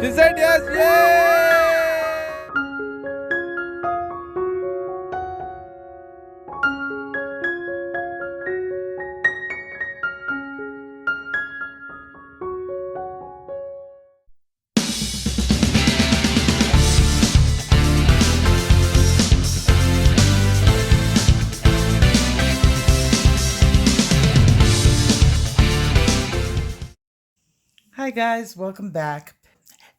She said yes, yay! Hi guys, welcome back.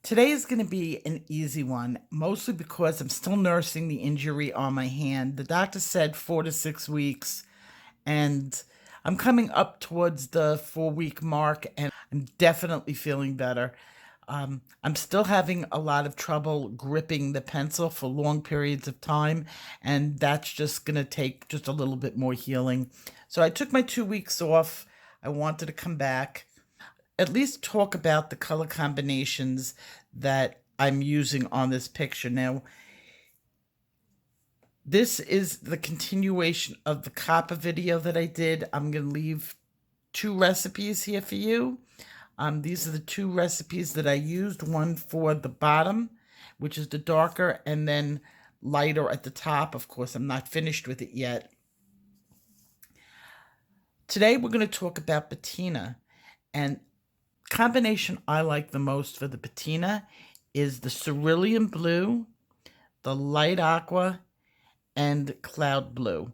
Today is going to be an easy one, mostly because I'm still nursing the injury on my hand. The doctor said 4 to 6 weeks, and I'm coming up towards the 4-week mark, and I'm definitely feeling better. I'm still having a lot of trouble gripping the pencil for long periods of time, and that's just going to take just a little bit more healing. So I took my 2 weeks off. I wanted to come back, at least talk about the color combinations that I'm using on this picture. Now, this is the continuation of the copper video that I did. I'm going to leave 2 recipes here for you. These are the 2 recipes that I used, one for the bottom, which is the darker, and then lighter at the top. Of course, I'm not finished with it yet. Today, we're going to talk about patina, and combination I like the most for the patina is the cerulean blue, the light aqua, and cloud blue.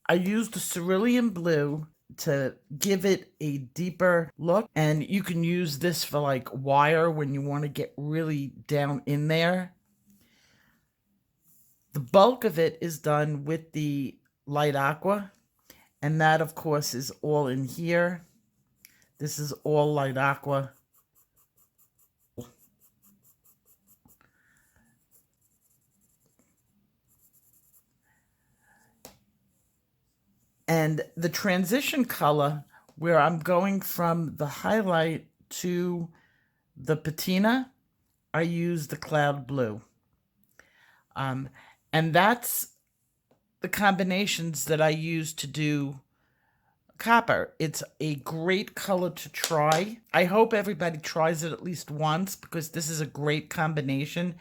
I used the cerulean blue to give it a deeper look, and you can use this for like wire when you want to get really down in there. The bulk of it is done with the light aqua, and that of course is all in here. This is all light aqua. And the transition color, where I'm going from the highlight to the patina, I use the cloud blue. And that's the combinations that I use to do copper. It's a great color to try. I hope everybody tries it at least once, because this is a great combination.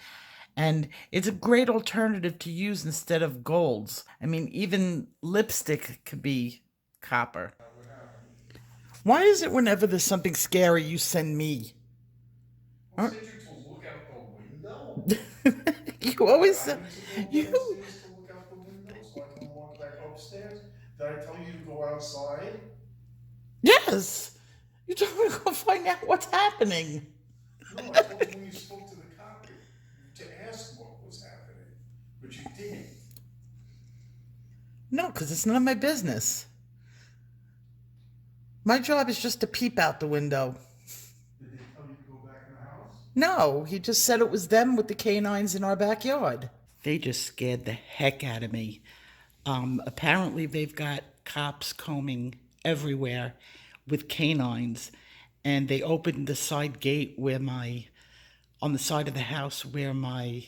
And it's a great alternative to use instead of golds. I mean, even lipstick could be copper. Why is it whenever there's something scary, you send me? I said you to look out the window. You always... I need to go downstairs to look out the window so I can walk back upstairs. Did I tell you to go outside? Yes! You told me to go find out what's happening. No, I told you when you spoke to the cop to ask what was happening, but you didn't. No, because it's none of my business. My job is just to peep out the window. Did they tell you to go back in the house? No, he just said it was them with the canines in our backyard. They just scared the heck out of me. Apparently they've got cops combing everywhere with canines, and they opened the side gate where on the side of the house where my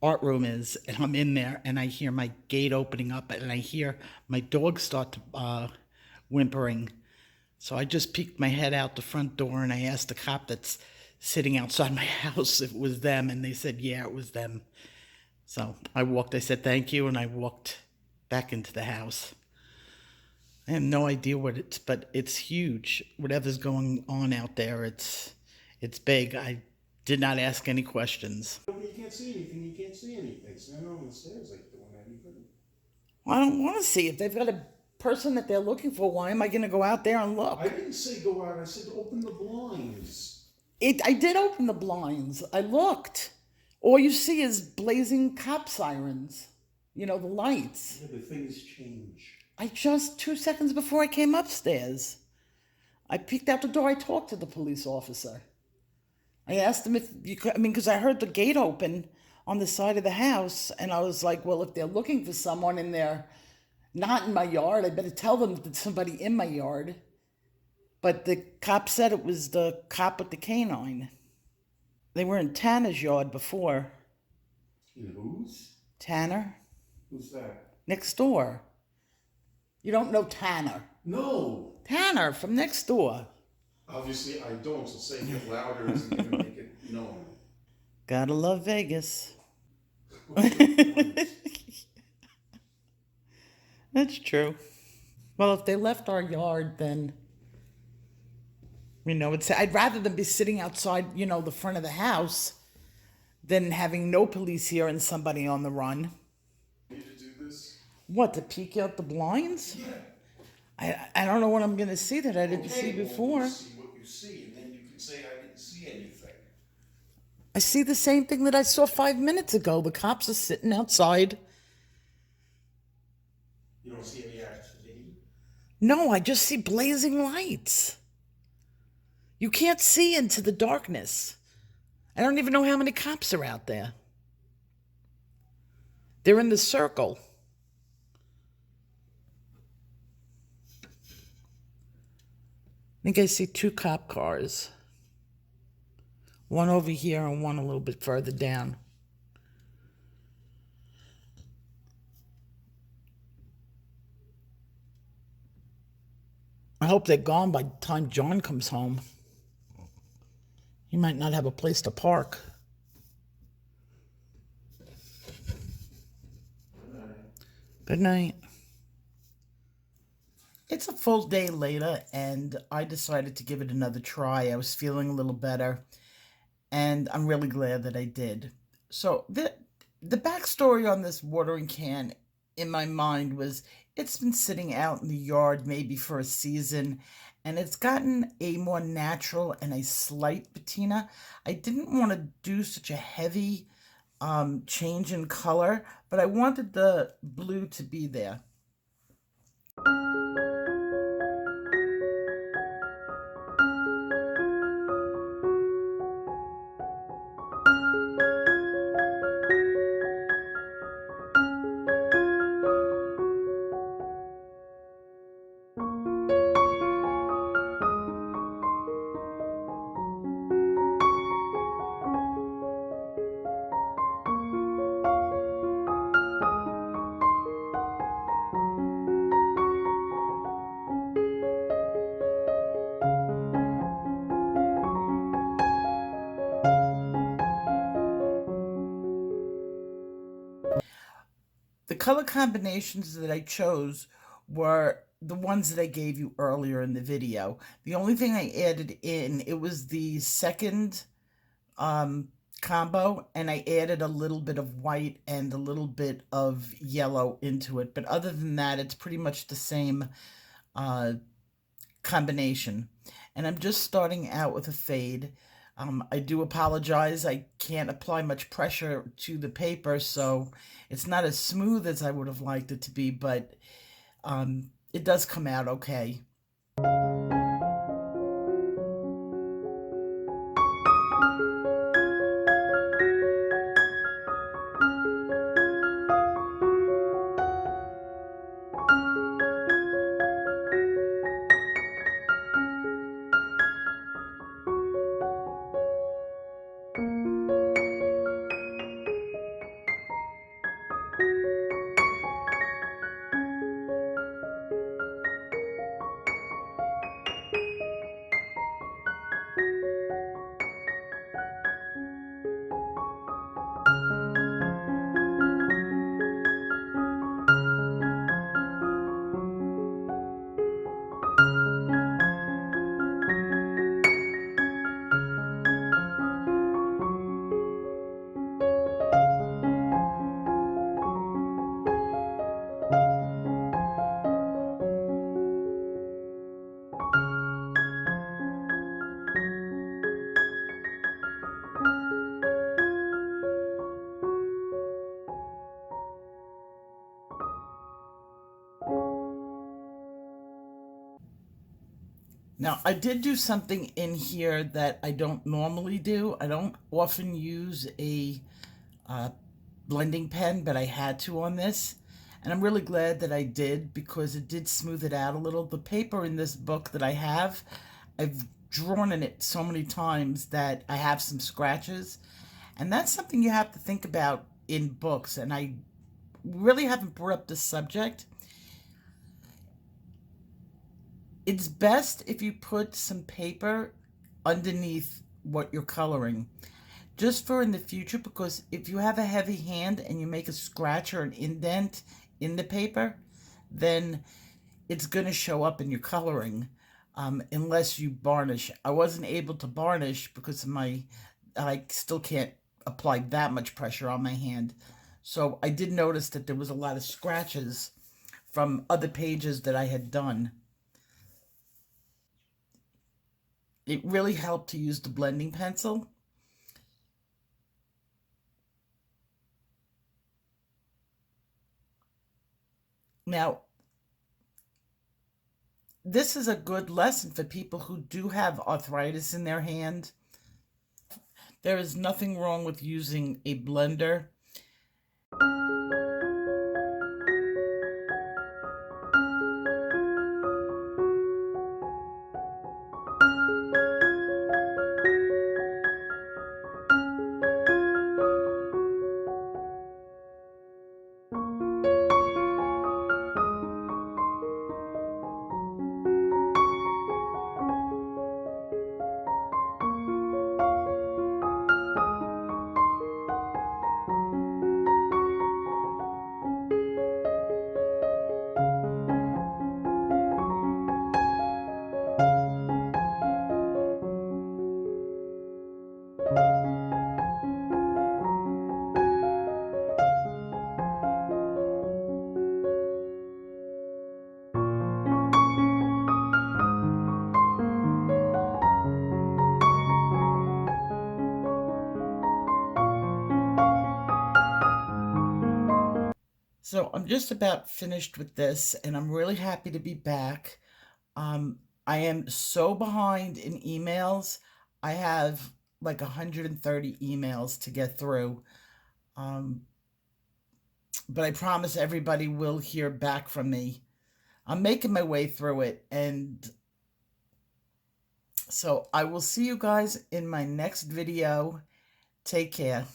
art room is, and I'm in there, and I hear my gate opening up, and I hear my dog start to whimpering. So I just peeked my head out the front door, and I asked the cop that's sitting outside my house if it was them, and they said, yeah, it was them. So I said thank you, and I walked back into the house. I have no idea but it's huge. Whatever's going on out there, it's big. I did not ask any questions. You can't see anything. You can't see anything. Stand on the stairs like doing that. You couldn't. Well, I don't want to see. If they've got a person that they're looking for, why am I going to go out there and look? I didn't say go out. I said open the blinds. I did open the blinds. I looked. All you see is blazing cop sirens. You know, the lights. Yeah, but things change. I just 2 seconds before I came upstairs, I peeked out the door. I talked to the police officer. I asked him if you could, because I heard the gate open on the side of the house, and I was like, well, if they're looking for someone and they're not in my yard, I better tell them that there's somebody in my yard. But the cop said it was the cop with the canine. They were in Tanner's yard before. In whose? Tanner? Who's that? Next door. You don't know Tanner? No. Tanner from next door. Obviously, I don't. So saying it louder isn't going to make it You know. Gotta love Vegas. That's true. Well, if they left our yard, then, I'd rather them be sitting outside, the front of the house than having no police here and somebody on the run. Need to do this? What, to peek out the blinds? Yeah. I don't know what I'm going to see that I didn't see before. Well, you see what you see, and then you can say I didn't see anything. I see the same thing that I saw 5 minutes ago. The cops are sitting outside. You don't see any activity? No, I just see blazing lights. You can't see into the darkness. I don't even know how many cops are out there. They're in the circle. I think I see 2 cop cars. One over here and one a little bit further down. I hope they're gone by the time John comes home. He might not have a place to park. Good night. It's a full day later, and I decided to give it another try. I was feeling a little better, and I'm really glad that I did. So the backstory on this watering can in my mind was it's been sitting out in the yard maybe for a season, and it's gotten a more natural and a slight patina. I didn't want to do such a heavy change in color, but I wanted the blue to be there. The color combinations that I chose were the ones that I gave you earlier in the video. The only thing I added in, it was the second combo, and I added a little bit of white and a little bit of yellow into it. But other than that, it's pretty much the same combination. And I'm just starting out with a fade. I do apologize. I can't apply much pressure to the paper, so it's not as smooth as I would have liked it to be, but it does come out okay. Now, I did do something in here that I don't normally do. I don't often use a blending pen, but I had to on this. And I'm really glad that I did, because it did smooth it out a little. The paper in this book that I have, I've drawn in it so many times that I have some scratches. And that's something you have to think about in books. And I really haven't brought up this subject. It's best if you put some paper underneath what you're coloring. just for in the future, because if you have a heavy hand and you make a scratch or an indent in the paper, then it's going to show up in your coloring, unless you varnish. I wasn't able to varnish because I still can't apply that much pressure on my hand. So I did notice that there was a lot of scratches from other pages that I had done. It really helped to use the blending pencil. Now, this is a good lesson for people who do have arthritis in their hand. There is nothing wrong with using a blender. So I'm just about finished with this, and I'm really happy to be back. I am so behind in emails. I have like 130 emails to get through. But I promise everybody will hear back from me. I'm making my way through it, and so I will see you guys in my next video. Take care.